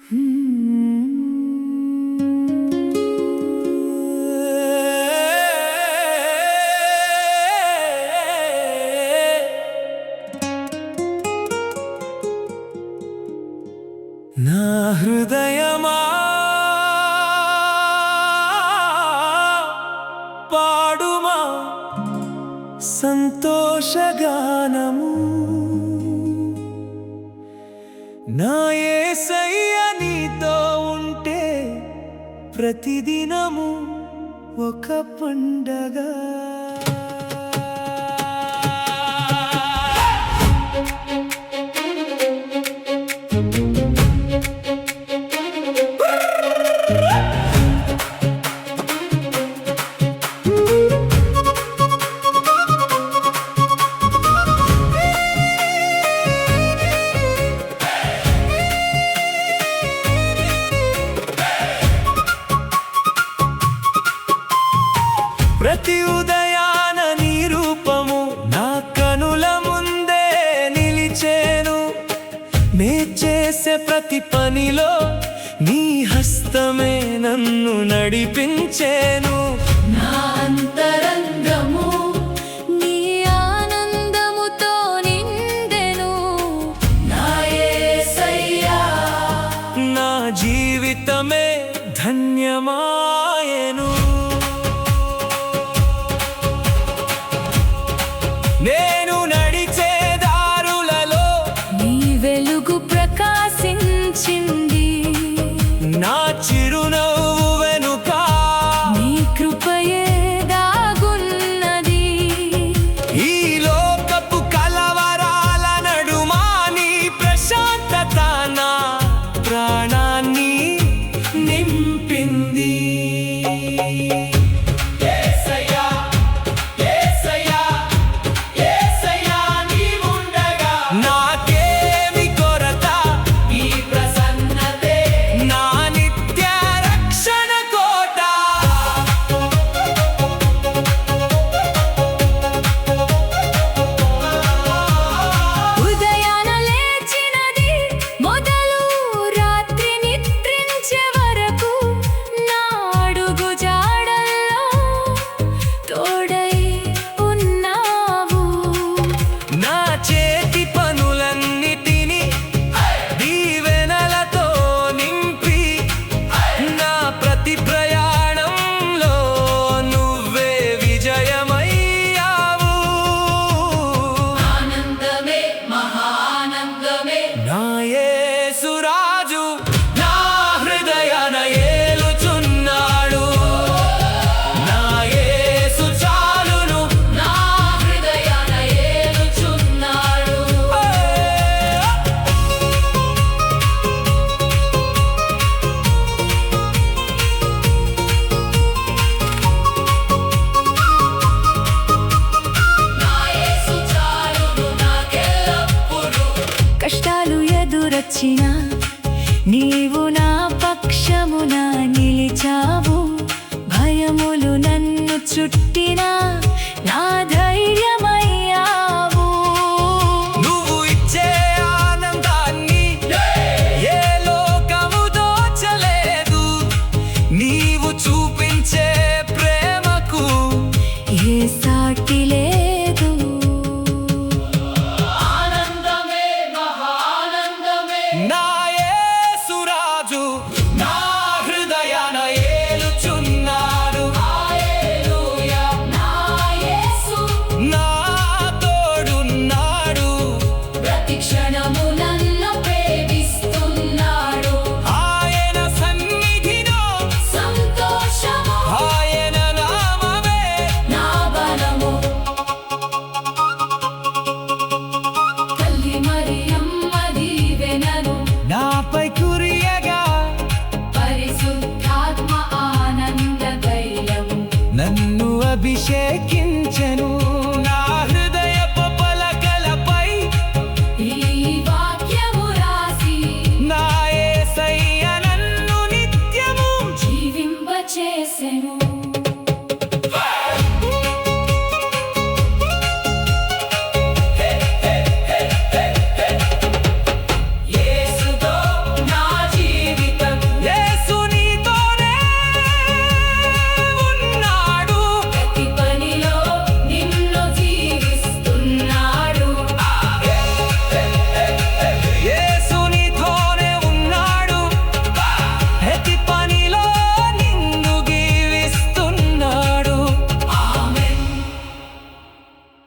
నా హృదయమా పాడుమా సంతోషగానము, నా యేసయ్య నీతో ఉంటే ప్రతిదినము ఒక పండగ. ప్రతి ఉదయాన నీ రూపము నా కనుల ముందే నిలిచేను, నే చేసే ప్రతి పనిలో నీ హస్తమే నన్ను నడిపించేను. నా అంతరంగము నీ ఆనందముతో నిండెను, నా యేసయ్యా నా జీవితమే ధన్యమాయెను. నేను నడిచే దారులలో నీ వెలుగు ప్రకాశించింది, నా చిరునవ్వు వెనుక నీ కృపయే దాగున్నది. ఈ లోకపు కలవరాల నడుమా నీ ప్రశాంతత నా ప్రాణాన్ని నింపింది. నాకేమి కొరత, నీ ప్రసన్నతే నా నిత్య రక్షణ కోట. ఉదయాన లేచినది మొదలు రాత్రి నిద్రించే వరకు నా అడుగు జాడల్లో తోడై ఉన్నావు. నా చేతి పనులన్నిటినీ దీవెనలతో నింపి, నా ప్రతి ప్రయాణంలో నువ్వే విజయమయ్యావు. ఆనందమే మహానందమే నా యేసురాజు నా హృదయాన ఏలుచున్నాడు, నా యేసు చాలును. నా హృదయాన ఏలుచున్నాడు. నా యేసు చాలును నాకెల్లప్పుడూ. కష్టాలు ఎదురొచ్చినా నీవు నా పక్షమున నిలిచావు, భయములు నన్ను చుట్టినా నా ధైర్యమయ్యావు. నువ్వు ఇచ్చే ఆనందాన్ని ఏ లోకము దోచలేదు, నీవు చూపించే ప్రేమకు ఏ సాటి లేదు. నా